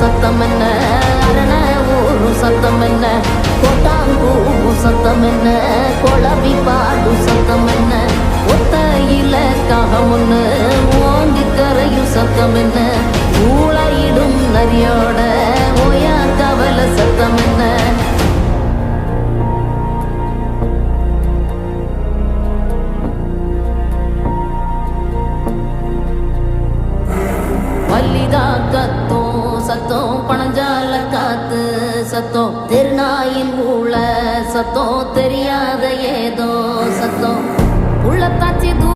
சத்தம் என்ன, அரண ஊரும் சத்தம் என்ன, கொட்டாங்கூவும் சத்தம் என்ன, குழவி பாடும் சத்தம் என்ன, ஒத்தையில காகம் ஒண்ணு ஓங்கி கரையும் சத்தம் என்ன, ஊழையிடும் நரியோட ஓயா கவலை சத்தம் என்ன. மல்லிகா கத்தும் சத்தம், பணஞ்சால காத்து சத்தம், திருநாயின் ஊழ சத்தம், தெரியாத ஏதோ சத்தம், உள்ளத்தாச்சி